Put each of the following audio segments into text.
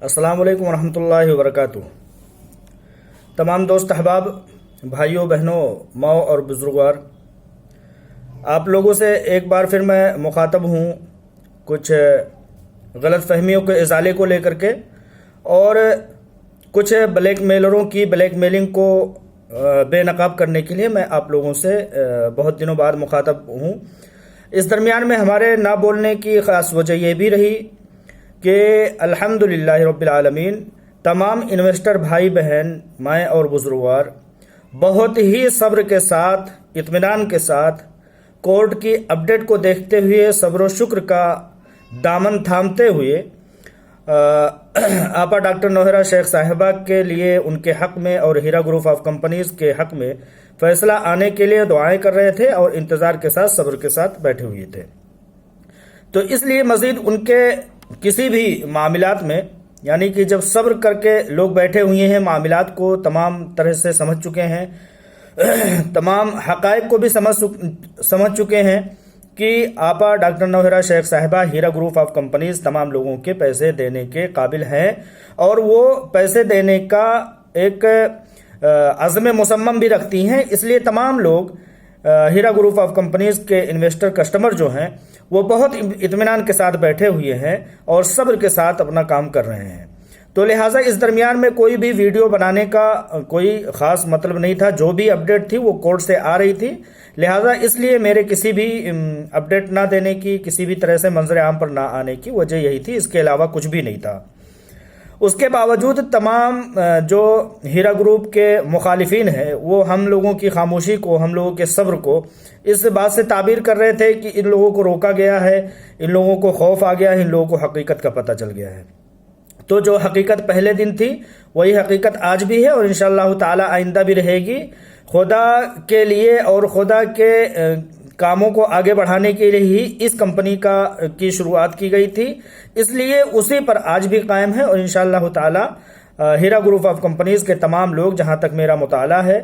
अस्सलाम वालेकुम वरहमतुल्लाहि वबरकातुहू। तमाम दोस्त अहबाब, भाइयों बहनों, माओ और बुजुर्गवार, आप लोगों से एक बार फिर मैं मुखातब हूँ कुछ गलत फहमियों के इजाले को लेकर के और कुछ ब्लैक मेलरों की ब्लैक मेलिंग को बेनकाब करने के लिए मैं आप लोगों से बहुत दिनों बाद मुखातब हूँ। इस दरमियान में हमारे ना बोलने की ख़ास वजह यह भी रही कि अल्हम्दुलिल्लाह रब्बिल आलमीन तमाम इन्वेस्टर भाई बहन, माएँ और बुजुर्गवार बहुत ही सब्र के साथ, इत्मीनान के साथ कोर्ट की अपडेट को देखते हुए सब्र व शुक्र का दामन थामते हुए आपा डॉक्टर नौहरा शेख साहिबा के लिए, उनके हक में और हीरा ग्रुप ऑफ कंपनीज के हक में फैसला आने के लिए दुआएं कर रहे थे और इंतज़ार के साथ सब्र के साथ बैठे हुए थे। तो इसलिए मज़ीद उनके किसी भी मामलात में, यानी कि जब सब्र करके लोग बैठे हुए हैं, मामलात को तमाम तरह से समझ चुके हैं, तमाम हक़ाइक़ को भी समझ चुके हैं कि आपा डॉक्टर नौहरा शेख साहिबा हीरा ग्रुप ऑफ कंपनीज तमाम लोगों के पैसे देने के काबिल हैं और वो पैसे देने का एक अज़्म मुसम्मम भी रखती हैं। इसलिए तमाम लोग हीरा ग्रुप ऑफ कंपनीज के इन्वेस्टर कस्टमर जो हैं वो बहुत इत्मीनान के साथ बैठे हुए हैं और सब्र के साथ अपना काम कर रहे हैं। तो लिहाजा इस दरमियान में कोई भी वीडियो बनाने का कोई ख़ास मतलब नहीं था। जो भी अपडेट थी वो कोर्ट से आ रही थी, लिहाजा इसलिए मेरे किसी भी अपडेट ना देने की, किसी भी तरह से मंजर आम पर ना आने की वजह यही थी, इसके अलावा कुछ भी नहीं था। उसके बावजूद तमाम जो हीरा ग्रुप के मुखालिफिन हैं वो हम लोगों की खामोशी को, हम लोगों के सब्र को इस बात से ताबीर कर रहे थे कि इन लोगों को रोका गया है, इन लोगों को खौफ आ गया है, इन लोगों को हकीकत का पता चल गया है। तो जो हकीकत पहले दिन थी वही हकीकत आज भी है और इंशाअल्लाह ताला आइंदा भी रहेगी। खुदा के लिए और खुदा के कामों को आगे बढ़ाने के लिए ही इस कंपनी की शुरुआत की गई थी, इसलिए उसी पर आज भी कायम है और इंशाअल्लाह ताला हीरा ग्रुप ऑफ कंपनीज के तमाम लोग, जहां तक मेरा मुताला है,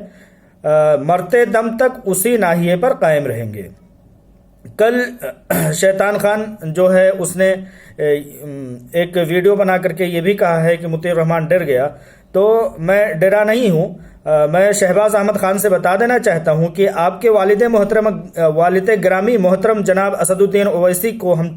मरते दम तक उसी नाहिए पर कायम रहेंगे। कल शैतान खान जो है उसने एक वीडियो बना करके ये भी कहा है कि मुतीउर रहमान डर गया, तो मैं डरा नहीं हूँ। मैं शहबाज अहमद खान से बता देना चाहता हूँ कि आपके वालिद ग्रामी मोहतरम जनाब असदुद्दीन ओवैसी को हम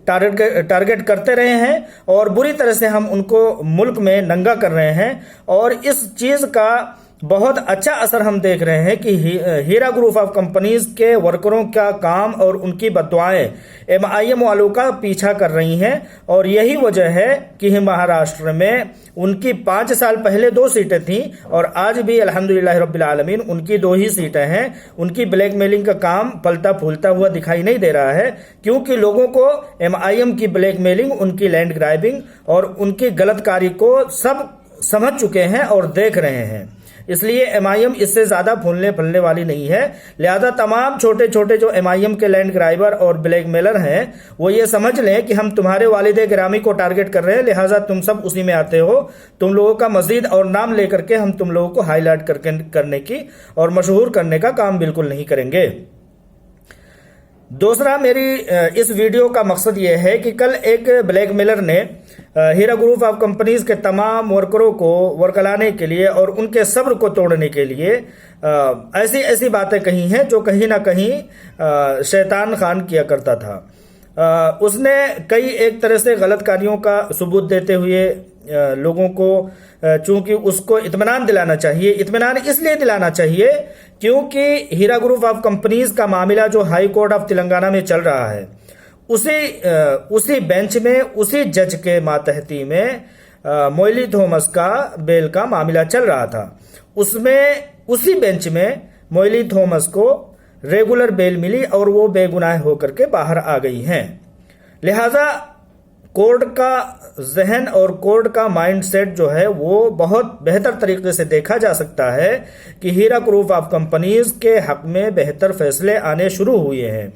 टारगेट करते रहे हैं और बुरी तरह से हम उनको मुल्क में नंगा कर रहे हैं और इस चीज़ का बहुत अच्छा असर हम देख रहे हैं कि हीरा ग्रुप ऑफ कंपनीज के वर्करों का काम और उनकी बददुआएं MIM वालों का पीछा कर रही हैं और यही वजह है कि महाराष्ट्र में उनकी 5 साल पहले 2 सीटें थीं और आज भी अल्हम्दुलिल्लाह रब्बिल आलमीन उनकी 2 ही सीटें हैं। उनकी ब्लैकमेलिंग का काम फलता फूलता हुआ दिखाई नहीं दे रहा है, क्योंकि लोगों को MIM की ब्लैकमेलिंग, उनकी लैंड ग्राइबिंग और उनकी गलतकारी को सब समझ चुके हैं और देख रहे हैं। इसलिए MIM इससे ज़्यादा फूलने फलने वाली नहीं है। लिहाजा तमाम छोटे छोटे जो MIM के लैंड ग्राइबर और ब्लैकमेलर हैं वो ये समझ लें कि हम तुम्हारे वालिद गिरामी को टारगेट कर रहे हैं, लिहाजा तुम सब उसी में आते हो। तुम लोगों का मजीद और नाम लेकर के हम तुम लोगों को हाईलाइट करने की और मशहूर करने का काम बिल्कुल नहीं करेंगे। दूसरा, मेरी इस वीडियो का मकसद यह है कि कल एक ब्लैकमेलर ने हीरा ग्रुप ऑफ कंपनीज के तमाम वर्करों को वरकलाने के लिए और उनके सब्र को तोड़ने के लिए ऐसी ऐसी बातें कही हैं जो कहीं ना कहीं शैतान खान किया करता था। उसने कई एक तरह से गलत कार्यों का सबूत देते हुए लोगों को, चूंकि उसको इत्मीनान दिलाना चाहिए, इत्मीनान इसलिए दिलाना चाहिए क्योंकि हीरा ग्रुप ऑफ कंपनीज का मामला जो हाई कोर्ट ऑफ तेलंगाना में चल रहा है उसी बेंच में, उसी जज के मातहती में मोइली थॉमस का बेल का मामला चल रहा था। उसमें उसी बेंच में मोइली थॉमस को रेगुलर बेल मिली और वो बेगुनाह होकर के बाहर आ गई हैं। लिहाजा कोर्ट का जहन और कोर्ट का माइंडसेट जो है वो बहुत बेहतर तरीके से देखा जा सकता है कि हीरा ग्रुप ऑफ कंपनीज के हक में बेहतर फैसले आने शुरू हुए हैं।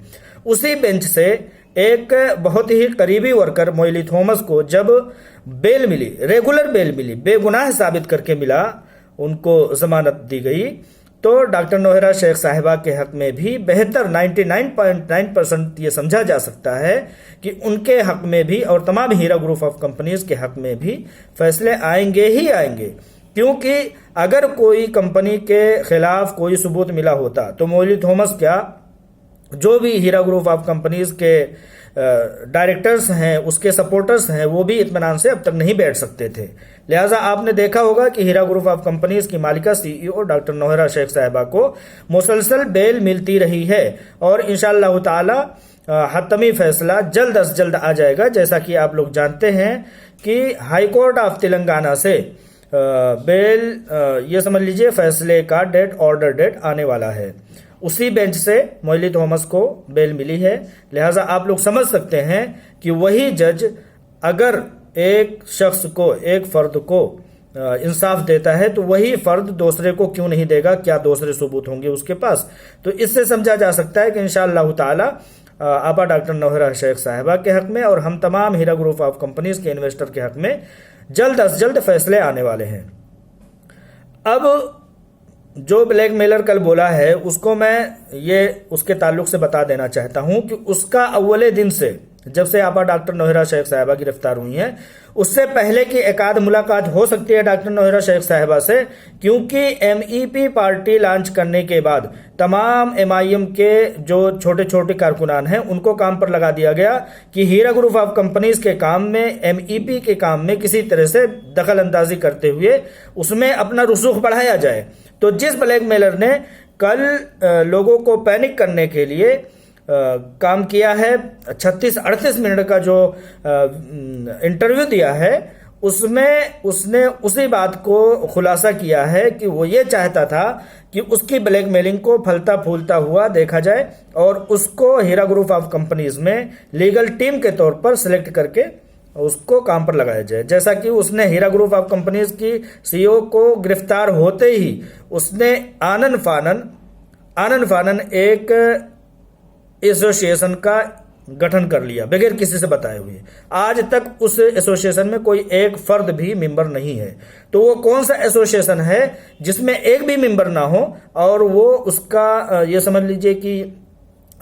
उसी बेंच से एक बहुत ही करीबी वर्कर मोइली थॉमस को जब बेल मिली, रेगुलर बेल मिली, बेगुनाह साबित करके मिला, उनको जमानत दी गई, तो डॉक्टर नौहरा शेख साहिबा के हक में भी बेहतर 99.9% ये समझा जा सकता है कि उनके हक में भी और तमाम हीरा ग्रुप ऑफ कंपनीज के हक में भी फैसले आएंगे ही आएंगे। क्योंकि अगर कोई कंपनी के खिलाफ कोई सबूत मिला होता तो मौलवी थॉमस क्या, जो भी हीरा ग्रुप ऑफ कंपनीज के डायरेक्टर्स हैं, उसके सपोर्टर्स हैं, वो भी इत्मीनान से अब तक नहीं बैठ सकते थे। लिहाजा आपने देखा होगा कि हीरा ग्रुप ऑफ कंपनीज की मालिका CEO डॉक्टर नौहरा शेख साहिबा को मुसलसल बेल मिलती रही है और इंशाअल्लाह ताला हतमी फैसला जल्द अज जल्द आ जाएगा। जैसा कि आप लोग जानते हैं कि हाई कोर्ट ऑफ तेलंगाना से बेल ये समझ लीजिए फैसले का ऑर्डर डेट आने वाला है। उसी बेंच से मौलवी थॉमस को बेल मिली है। लिहाजा आप लोग समझ सकते हैं कि वही जज अगर एक शख्स को, एक फर्द को इंसाफ देता है तो वही फर्द दूसरे को क्यों नहीं देगा, क्या दूसरे सबूत होंगे उसके पास। तो इससे समझा जा सकता है कि इंशाअल्लाह ताला आपा डॉक्टर नौहरा शेख साहिबा के हक में और हम तमाम हीरा ग्रुप ऑफ कंपनीज के इन्वेस्टर के हक में जल्द अज जल्द फैसले आने वाले हैं। अब जो ब्लैकमेलर कल बोला है उसको मैं ये उसके ताल्लुक से बता देना चाहता हूं कि उसका अव्वले दिन से, जब से आपा डॉक्टर नौहरा शेख साहिबा गिरफ्तार हुई हैं, उससे पहले की एकाध मुलाकात हो सकती है डॉक्टर नौहरा शेख साहिबा से। क्योंकि MEP पार्टी लॉन्च करने के बाद तमाम MIM के जो छोटे छोटे कारकुनान हैं उनको काम पर लगा दिया गया कि हीरा ग्रुप ऑफ कंपनीज के काम में, MEP के काम में किसी तरह से दखल अंदाजी करते हुए उसमें अपना रुसूख बढ़ाया जाए। तो जिस ब्लैकमेलर ने कल लोगों को पैनिक करने के लिए काम किया है, 36-38 मिनट का जो इंटरव्यू दिया है, उसमें उसने उसी बात को खुलासा किया है कि वो ये चाहता था कि उसकी ब्लैकमेलिंग को फलता फूलता हुआ देखा जाए और उसको हीरा ग्रुप ऑफ कंपनीज में लीगल टीम के तौर पर सिलेक्ट करके उसको काम पर लगाया जाए। जैसा कि उसने हीरा ग्रुप ऑफ कंपनीज की CEO को गिरफ्तार होते ही उसने आनन फानन एक एसोसिएशन का गठन कर लिया बगैर किसी से बताए हुए। आज तक उस एसोसिएशन में कोई एक फर्द भी मेंबर नहीं है। तो वो कौन सा एसोसिएशन है जिसमें एक भी मेंबर ना हो और वो उसका ये समझ लीजिए कि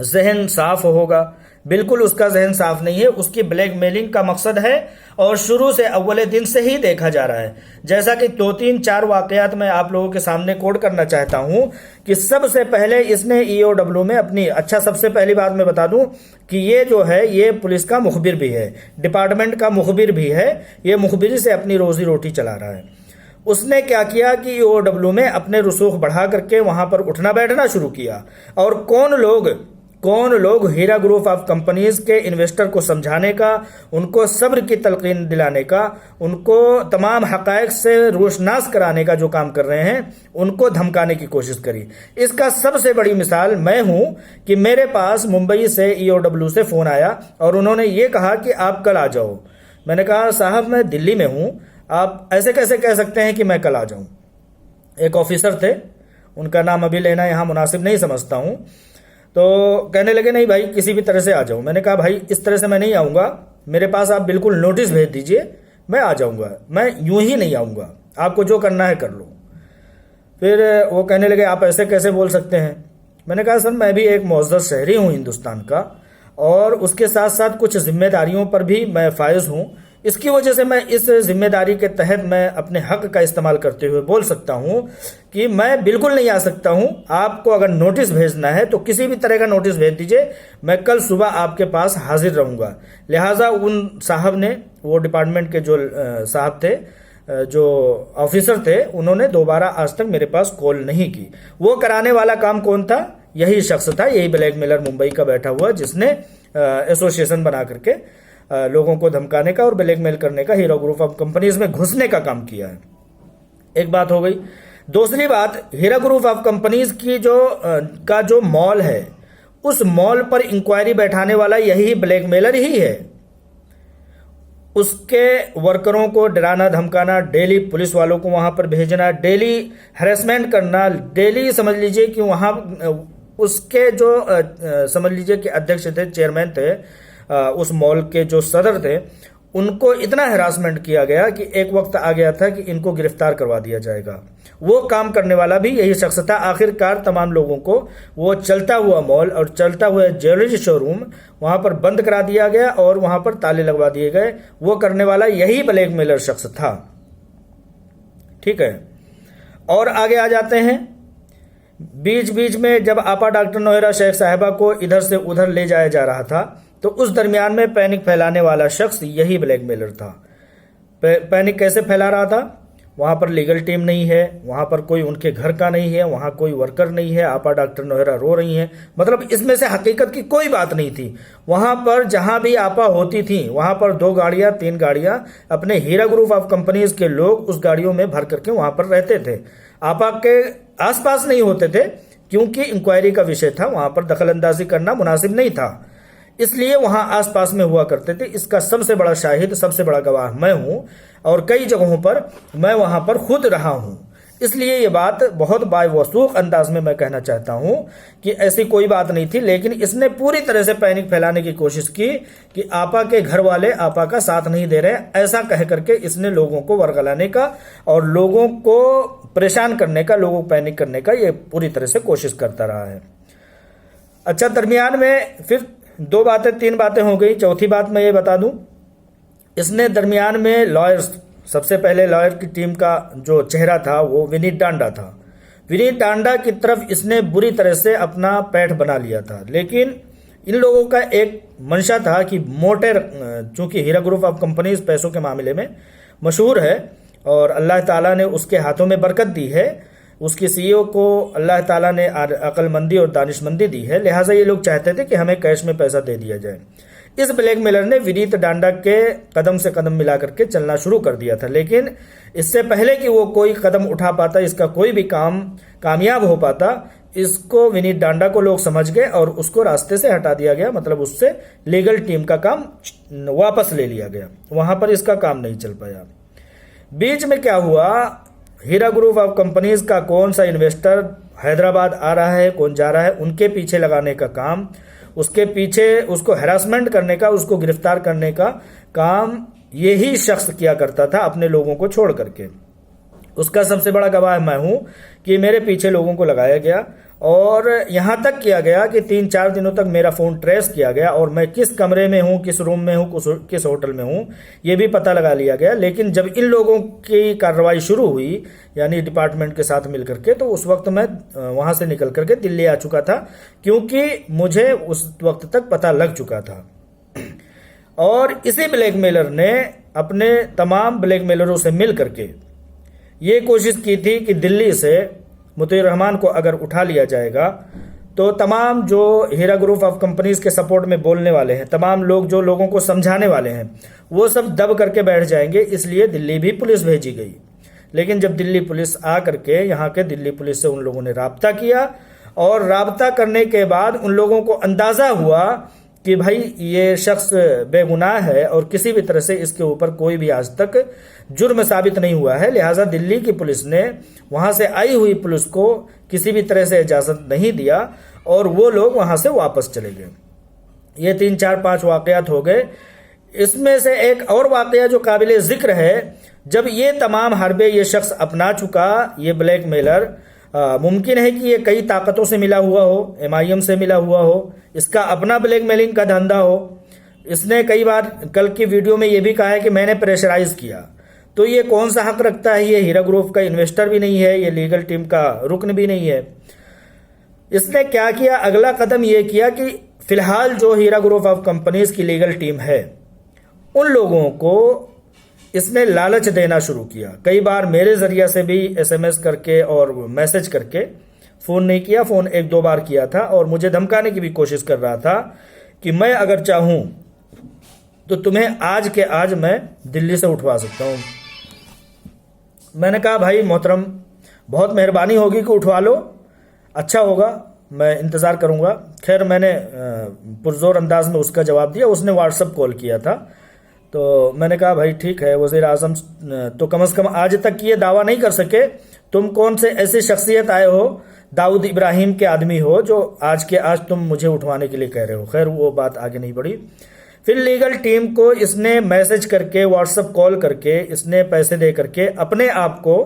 जहन साफ होगा? बिल्कुल उसका जहन साफ नहीं है। उसकी ब्लैकमेलिंग का मकसद है और शुरू से अव्वले दिन से ही देखा जा रहा है। जैसा कि 2-3-4 वाकयात मैं आप लोगों के सामने कोट करना चाहता हूं कि सबसे पहले इसने EOW में अपनी, अच्छा सबसे पहली बात मैं बता दूं कि ये जो है ये पुलिस का मुखबिर भी है, डिपार्टमेंट का मुखबिर भी है। ये मुखबिरी से अपनी रोजी रोटी चला रहा है। उसने क्या किया कि EOW में अपने रसूख बढ़ा करके वहां पर उठना बैठना शुरू किया और कौन लोग हीरा ग्रुप ऑफ कंपनीज के इन्वेस्टर को समझाने का, उनको सब्र की तलकीन दिलाने का, उनको तमाम हकायक से रोशनास कराने का जो काम कर रहे हैं, उनको धमकाने की कोशिश करी। इसका सबसे बड़ी मिसाल मैं हूं कि मेरे पास मुंबई से EOW से फोन आया और उन्होंने ये कहा कि आप कल आ जाओ। मैंने कहा साहब मैं दिल्ली में हूं, आप ऐसे कैसे कह सकते हैं कि मैं कल आ जाऊं। एक ऑफिसर थे, उनका नाम अभी लेना यहां मुनासिब नहीं समझता हूं, तो कहने लगे नहीं भाई किसी भी तरह से आ जाऊं। मैंने कहा भाई इस तरह से मैं नहीं आऊंगा, मेरे पास आप बिल्कुल नोटिस भेज दीजिए, मैं आ जाऊंगा, मैं यूं ही नहीं आऊंगा, आपको जो करना है कर लो। फिर वो कहने लगे आप ऐसे कैसे बोल सकते हैं। मैंने कहा सर मैं भी एक मुअज़्ज़ज़ शहरी हूं हिंदुस्तान का और उसके साथ साथ कुछ जिम्मेदारियों पर भी मैं फायज हूं। इसकी वजह से मैं इस जिम्मेदारी के तहत मैं अपने हक का इस्तेमाल करते हुए बोल सकता हूं कि मैं बिल्कुल नहीं आ सकता हूं। आपको अगर नोटिस भेजना है तो किसी भी तरह का नोटिस भेज दीजिए, मैं कल सुबह आपके पास हाजिर रहूंगा। लिहाजा उन साहब ने, वो डिपार्टमेंट के जो साहब थे, जो ऑफिसर थे, उन्होंने दोबारा आज तक मेरे पास कॉल नहीं की। वो कराने वाला काम कौन था? यही शख्स था, यही ब्लैकमेलर मुंबई का बैठा हुआ जिसने एसोसिएशन बना करके लोगों को धमकाने का और ब्लैकमेल करने का, हीरा ग्रुप ऑफ कंपनीज में घुसने का काम किया है। एक बात हो गई। दूसरी बात, हीरा ग्रुप ऑफ कंपनीज की जो मॉल है, उस मॉल पर इंक्वायरी बैठाने वाला यही ब्लैकमेलर ही है। उसके वर्करों को डराना धमकाना, डेली पुलिस वालों को वहां पर भेजना, डेली हैरेसमेंट करना, डेली समझ लीजिए कि वहां उसके जो समझ लीजिए कि अध्यक्ष थे, चेयरमैन थे, उस मॉल के जो सदर थे, उनको इतना हरासमेंट किया गया कि एक वक्त आ गया था कि इनको गिरफ्तार करवा दिया जाएगा। वो काम करने वाला भी यही शख्स था। आखिरकार तमाम लोगों को वो चलता हुआ मॉल और चलता हुआ ज्वेलरी शोरूम वहां पर बंद करा दिया गया और वहां पर ताले लगवा दिए गए। वो करने वाला यही ब्लैकमेलर शख्स था। ठीक है, और आगे आ जाते हैं। बीच बीच में जब आपा डॉक्टर नौहरा शेख साहिबा को इधर से उधर ले जाया जा रहा था तो उस दरमियान में पैनिक फैलाने वाला शख्स यही ब्लैकमेलर था। पैनिक कैसे फैला रहा था? वहां पर लीगल टीम नहीं है, वहां पर कोई उनके घर का नहीं है, वहां कोई वर्कर नहीं है, आपा डॉक्टर नौहरा रो रही हैं, मतलब इसमें से हकीकत की कोई बात नहीं थी। वहां पर जहां भी आपा होती थी वहां पर 2 गाड़ियां 3 गाड़ियां अपने हीरा ग्रुप ऑफ कंपनीज के लोग उस गाड़ियों में भर करके वहां पर रहते थे। आपा के आसपास नहीं होते थे क्योंकि इंक्वायरी का विषय था, वहां पर दखल अंदाजी करना मुनासिब नहीं था, इसलिए वहां आसपास में हुआ करते थे। इसका सबसे बड़ा शाहिद, सबसे बड़ा गवाह मैं हूं और कई जगहों पर मैं वहां पर खुद रहा हूं। इसलिए ये बात बहुत बावसूख अंदाज में मैं कहना चाहता हूं कि ऐसी कोई बात नहीं थी, लेकिन इसने पूरी तरह से पैनिक फैलाने की कोशिश की कि आपा के घर वाले आपा का साथ नहीं दे रहे, ऐसा कह करके इसने लोगों को वर्गलाने का और लोगों को परेशान करने का, लोगों को पैनिक करने का ये पूरी तरह से कोशिश करता रहा है। अच्छा, दरमियान में फिर 2 बातें 3 बातें हो गई। चौथी बात मैं ये बता दूं, इसने दरमियान में लॉयर्स, सबसे पहले लॉयर की टीम का जो चेहरा था वो विनीत डांडा था। विनीत डांडा की तरफ इसने बुरी तरह से अपना पैठ बना लिया था, लेकिन इन लोगों का एक मंशा था कि मोटे, चूंकि हीरा ग्रुप ऑफ कंपनीज पैसों के मामले में मशहूर है और अल्लाह ताला ने उसके हाथों में बरकत दी है, उसकी सीईओ को अल्लाह ताला ने अक्लमंदी और दानिशमंदी दी है, लिहाजा ये लोग चाहते थे कि हमें कैश में पैसा दे दिया जाए। इस ब्लैकमेलर ने विनीत डांडा के कदम से कदम मिला करके चलना शुरू कर दिया था, लेकिन इससे पहले कि वो कोई कदम उठा पाता, इसका कोई भी काम कामयाब हो पाता, इसको विनीत डांडा को लोग समझ गए और उसको रास्ते से हटा दिया गया, मतलब उससे लीगल टीम का काम वापस ले लिया गया, वहां पर इसका काम नहीं चल पाया। बीच में क्या हुआ, हीरा ग्रुप ऑफ कंपनीज का कौन सा इन्वेस्टर हैदराबाद आ रहा है, कौन जा रहा है, उनके पीछे लगाने का काम, उसके पीछे उसको हैरासमेंट करने का, उसको गिरफ्तार करने का काम यही शख्स किया करता था अपने लोगों को छोड़ करके। उसका सबसे बड़ा गवाह मैं हूं कि मेरे पीछे लोगों को लगाया गया और यहां तक किया गया कि 3-4 दिनों तक मेरा फोन ट्रेस किया गया और मैं किस कमरे में हूं, किस रूम में हूं, किस होटल में हूं, यह भी पता लगा लिया गया। लेकिन जब इन लोगों की कार्रवाई शुरू हुई, यानी डिपार्टमेंट के साथ मिल करके, तो उस वक्त मैं वहां से निकल करके दिल्ली आ चुका था, क्योंकि मुझे उस वक्त तक पता लग चुका था। और इसी ब्लैकमेलर ने अपने तमाम ब्लैकमेलरों से मिल करके ये कोशिश की थी कि दिल्ली से मुतीर रहमान को अगर उठा लिया जाएगा तो तमाम जो हीरा ग्रुप ऑफ कंपनीज के सपोर्ट में बोलने वाले हैं, तमाम लोग जो लोगों को समझाने वाले हैं, वो सब दब करके बैठ जाएंगे। इसलिए दिल्ली भी पुलिस भेजी गई। लेकिन जब दिल्ली पुलिस आ करके, यहाँ के दिल्ली पुलिस से उन लोगों ने राब्ता किया और राब्ता करने के बाद उन लोगों को अंदाजा हुआ कि भाई ये शख्स बेगुनाह है और किसी भी तरह से इसके ऊपर कोई भी आज तक जुर्म साबित नहीं हुआ है, लिहाजा दिल्ली की पुलिस ने वहां से आई हुई पुलिस को किसी भी तरह से इजाजत नहीं दिया और वो लोग वहां से वापस चले गए। ये 3-4-5 वाकयात हो गए। इसमें से एक और वाकया जो काबिल जिक्र है, जब ये तमाम हरबे ये शख्स अपना चुका, ये ब्लैकमेलर, मुमकिन है कि ये कई ताकतों से मिला हुआ हो, MIM से मिला हुआ हो, इसका अपना ब्लैकमेलिंग का धंधा हो। इसने कई बार कल की वीडियो में ये भी कहा है कि मैंने प्रेशराइज किया, तो ये कौन सा हक रखता है? ये हीरा ग्रुप का इन्वेस्टर भी नहीं है, ये लीगल टीम का रुकन भी नहीं है। इसने क्या किया, अगला कदम ये किया कि फिलहाल जो हीरा ग्रुप ऑफ कंपनीज की लीगल टीम है, उन लोगों को इसने लालच देना शुरू किया। कई बार मेरे जरिया से भी SMS करके और मैसेज करके, फोन नहीं किया, फोन 1-2 बार किया था, और मुझे धमकाने की भी कोशिश कर रहा था कि मैं अगर चाहूं तो तुम्हें आज के आज मैं दिल्ली से उठवा सकता हूं। मैंने कहा भाई मोहतरम, बहुत मेहरबानी होगी कि उठवा लो, अच्छा होगा, मैं इंतज़ार करूंगा। खैर मैंने पुरजोर अंदाज में उसका जवाब दिया। उसने व्हाट्सएप कॉल किया था, तो मैंने कहा भाई ठीक है, वज़ीर आज़म तो कम से कम आज तक ये दावा नहीं कर सके, तुम कौन से ऐसी शख्सियत आए हो, दाऊद इब्राहिम के आदमी हो, जो आज के आज तुम मुझे उठवाने के लिए कह रहे हो। खैर वो बात आगे नहीं बढ़ी। फिर लीगल टीम को इसने मैसेज करके, व्हाट्सएप कॉल करके, इसने पैसे दे करके अपने आप को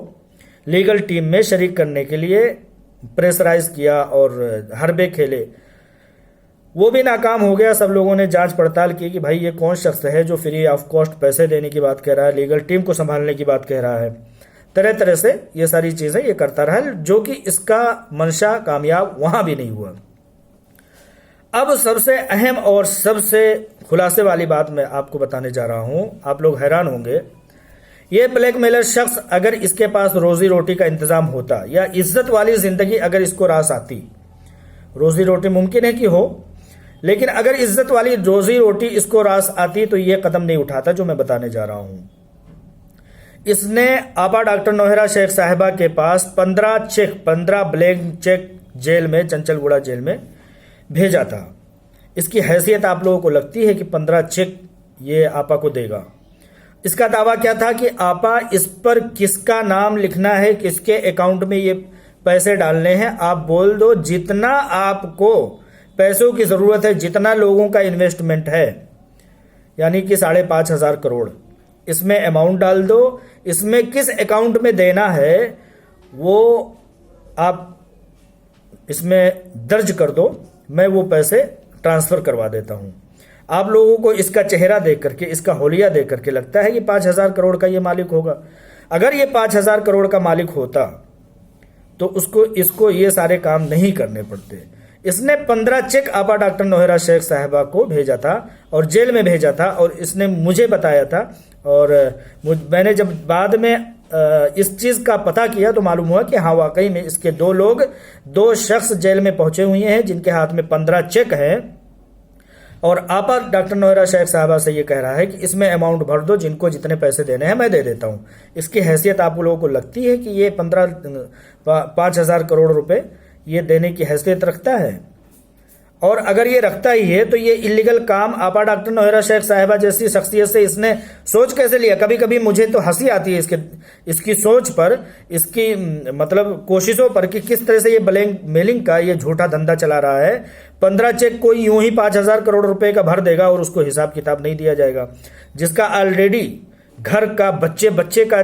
लीगल टीम में शरीक करने के लिए प्रेशराइज किया और हरबे खेले, वो भी नाकाम हो गया। सब लोगों ने जांच पड़ताल की कि भाई ये कौन शख्स है जो फ्री ऑफ कॉस्ट पैसे देने की बात कह रहा है, लीगल टीम को संभालने की बात कह रहा है। तरह तरह से ये सारी चीजें ये करता रहा, जो कि इसका मंशा कामयाब वहां भी नहीं हुआ। अब सबसे अहम और सबसे खुलासे वाली बात मैं आपको बताने जा रहा हूं, आप लोग हैरान होंगे। ये ब्लैकमेलर शख्स अगर इसके पास रोजी रोटी का इंतजाम होता या इज्जत वाली जिंदगी अगर इसको रास आती, रोजी रोटी मुमकिन है कि हो, लेकिन अगर इज्जत वाली रोजी रोटी इसको रास आती तो ये कदम नहीं उठाता जो मैं बताने जा रहा हूं। इसने आपा डॉक्टर नौहरा शेख साहिबा के पास 15 ब्लैंक चेक जेल में, चंचलगुड़ा जेल में भेजा था। इसकी हैसियत आप लोगों को लगती है कि 15 चेक ये आपा को देगा। इसका दावा क्या था कि आपा इस पर किसका नाम लिखना है, किसके अकाउंट में ये पैसे डालने हैं, आप बोल दो। जितना आपको पैसों की जरूरत है, जितना लोगों का इन्वेस्टमेंट है, यानी कि 5,500 करोड़, इसमें अमाउंट डाल दो। इसमें किस अकाउंट में देना है वो आप इसमें दर्ज कर दो, मैं वो पैसे ट्रांसफर करवा देता हूं। आप लोगों को इसका चेहरा देख करके, इसका होलिया देख करके लगता है कि 5,000 करोड़ का ये मालिक होगा। अगर ये 5,000 करोड़ का मालिक होता तो इसको ये सारे काम नहीं करने पड़ते। इसने 15 चेक आपा डॉक्टर नौहरा शेख साहिबा को भेजा था और जेल में भेजा था, और इसने मुझे बताया था। और मैंने जब बाद में इस चीज का पता किया तो मालूम हुआ कि हाँ, वाकई में इसके दो शख्स जेल में पहुंचे हुए हैं जिनके हाथ में 15 चेक हैं। और आपा डॉक्टर नौहरा शेख साहबा से ये कह रहा है कि इसमें अमाउंट भर दो, जिनको जितने पैसे देने हैं मैं दे देता हूं। इसकी हैसियत आप लोगों को लगती है कि ये 5,000 करोड़ रुपए ये देने की हैसियत रखता है? और अगर ये रखता ही है तो ये इलीगल काम आपा डॉक्टर नौहरा शेख साहिबा जैसी शख्सियत से इसने सोच कैसे लिया? कभी कभी मुझे तो हंसी आती है इसकी सोच पर, इसकी मतलब कोशिशों पर कि किस तरह से ये ब्लैंक मेलिंग का ये झूठा धंधा चला रहा है। 15 चेक कोई यूं ही 5,000 करोड़ रुपए का भर देगा और उसको हिसाब किताब नहीं दिया जाएगा, जिसका ऑलरेडी घर का बच्चे का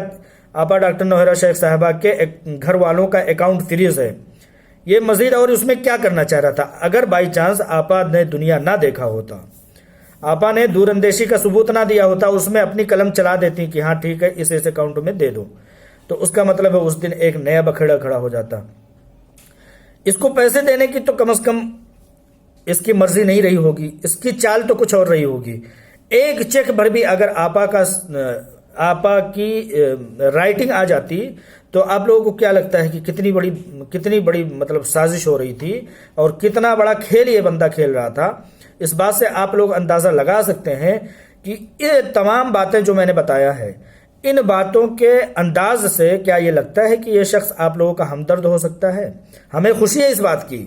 आपा डॉक्टर नौहरा शेख साहिबा के घर वालों का अकाउंट फ्रीज है। ये मजीद और उसमें क्या करना चाह रहा था? अगर बाई चांस आपा ने दुनिया ना देखा होता, आपा ने दूरंदेशी का सबूत ना दिया होता, उसमें अपनी कलम चला देती कि हाँ ठीक है इस अकाउंट में दे दो, तो उसका मतलब है उस दिन एक नया बखेड़ा खड़ा हो जाता। इसको पैसे देने की तो कम से कम इसकी मर्जी नहीं रही होगी, इसकी चाल तो कुछ और रही होगी। एक चेक भर भी अगर आपा की राइटिंग आ जाती तो आप लोगों को क्या लगता है कि कितनी बड़ी मतलब साजिश हो रही थी और कितना बड़ा खेल ये बंदा खेल रहा था। इस बात से आप लोग अंदाजा लगा सकते हैं कि ये तमाम बातें जो मैंने बताया है, इन बातों के अंदाज से क्या ये लगता है कि ये शख्स आप लोगों का हमदर्द हो सकता है? हमें खुशी है इस बात की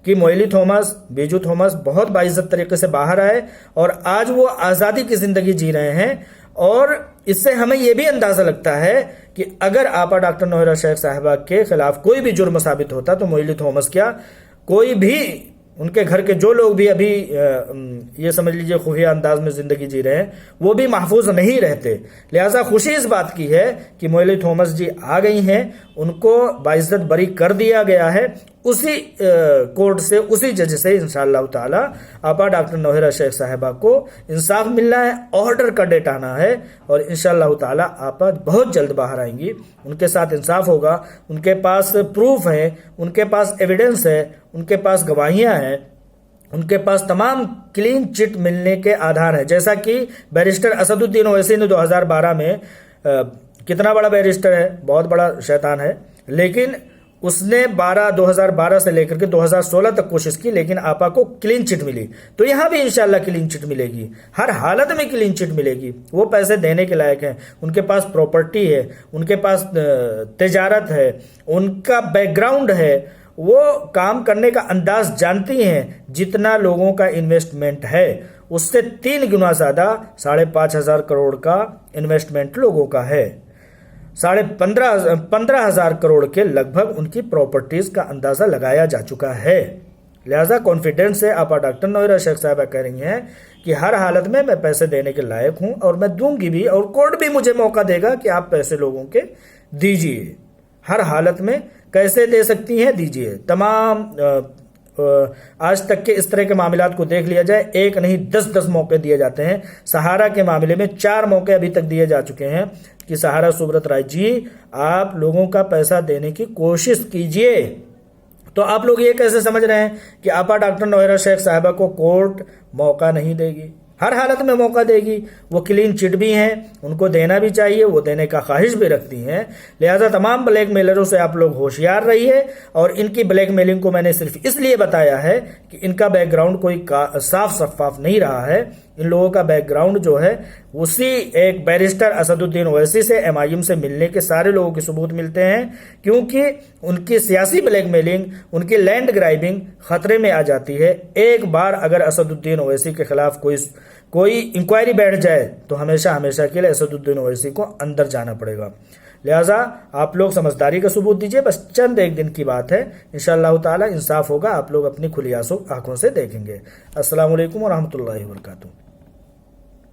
कि मोइली थॉमस, बीजू थॉमस बहुत बाइज्जत तरीके से बाहर आए और आज वो आज़ादी की जिंदगी जी रहे हैं। और इससे हमें यह भी अंदाजा लगता है कि अगर आपा डॉक्टर नौहरा शेख साहिबा के खिलाफ कोई भी जुर्म साबित होता तो मोइली थॉमस क्या, कोई भी उनके घर के जो लोग भी अभी ये समझ लीजिए खुफिया अंदाज में जिंदगी जी रहे हैं, वो भी महफूज नहीं रहते। लिहाजा खुशी इस बात की है कि मोइली थॉमस जी आ गई हैं, उनको बाइज्जत बरी कर दिया गया है उसी कोर्ट से, उसी जज से। इंशाअल्लाह ताला आपा डॉक्टर नौहरा शेख साहिबा को इंसाफ मिलना है, ऑर्डर का डेट आना है और इंशाअल्लाह ताला आपा बहुत जल्द बाहर आएंगी, उनके साथ इंसाफ होगा। उनके पास प्रूफ है, उनके पास एविडेंस है, उनके पास गवाहियां हैं, उनके पास तमाम क्लीन चिट मिलने के आधार है। जैसा कि बैरिस्टर असदुद्दीन ओवैसी ने 2012 में कितना बड़ा बैरिस्टर है, बहुत बड़ा शैतान है, लेकिन उसने 2012 से लेकर के 2016 तक कोशिश की, लेकिन आपा को क्लीन चिट मिली। तो यहां भी इंशाल्लाह क्लीन चिट मिलेगी, हर हालत में क्लीन चिट मिलेगी। वो पैसे देने के लायक हैं, उनके पास प्रॉपर्टी है, उनके पास तिजारत है, उनका बैकग्राउंड है, वो काम करने का अंदाज जानती हैं। जितना लोगों का इन्वेस्टमेंट है उससे 3 गुना ज्यादा 5,500 करोड़ का इन्वेस्टमेंट लोगों का है। 15,500 करोड़ के लगभग उनकी प्रॉपर्टीज का अंदाजा लगाया जा चुका है। लिहाजा कॉन्फिडेंस से आपा डॉक्टर नौहरा शेख साहिबा कह रही हैं कि हर हालत में मैं पैसे देने के लायक हूं और मैं दूंगी भी, और कोर्ट भी मुझे मौका देगा कि आप पैसे लोगों के दीजिए। हर हालत में कैसे दे सकती हैं, दीजिए। तमाम आज तक के इस तरह के मामलात को देख लिया जाए, एक नहीं 10-10 मौके दिए जाते हैं। सहारा के मामले में 4 मौके अभी तक दिए जा चुके हैं कि सहारा सुब्रत राय जी, आप लोगों का पैसा देने की कोशिश कीजिए। तो आप लोग ये कैसे समझ रहे हैं कि आपा डॉक्टर नौहरा शेख साहिबा को कोर्ट मौका नहीं देगी? हर हालत में मौका देगी। वो क्लीन चिट भी हैं, उनको देना भी चाहिए, वो देने का ख्वाहिश भी रखती हैं। लिहाजा तमाम ब्लैकमेलरों से आप लोग होशियार रहिए। और इनकी ब्लैकमेलिंग को मैंने सिर्फ इसलिए बताया है कि इनका बैकग्राउंड कोई साफ शफाफ नहीं रहा है। इन लोगों का बैकग्राउंड जो है उसी एक बैरिस्टर असदुद्दीन ओवैसी से, MIM से मिलने के सारे लोगों के सबूत मिलते हैं, क्योंकि उनकी सियासी ब्लैकमेलिंग, उनकी लैंड ग्राइबिंग खतरे में आ जाती है। एक बार अगर असदुद्दीन ओवैसी के खिलाफ कोई इंक्वायरी बैठ जाए तो हमेशा हमेशा के लिए असदुद्दीन ओवैसी को अंदर जाना पड़ेगा। लिहाजा आप लोग समझदारी का सबूत दीजिए। बस चंद एक दिन की बात है, इंशाअल्लाह ताला इंसाफ होगा, आप लोग अपनी खुली आंखों से देखेंगे। अस्सलाम वालेकुम व रहमतुल्लाहि व बरकातुहू।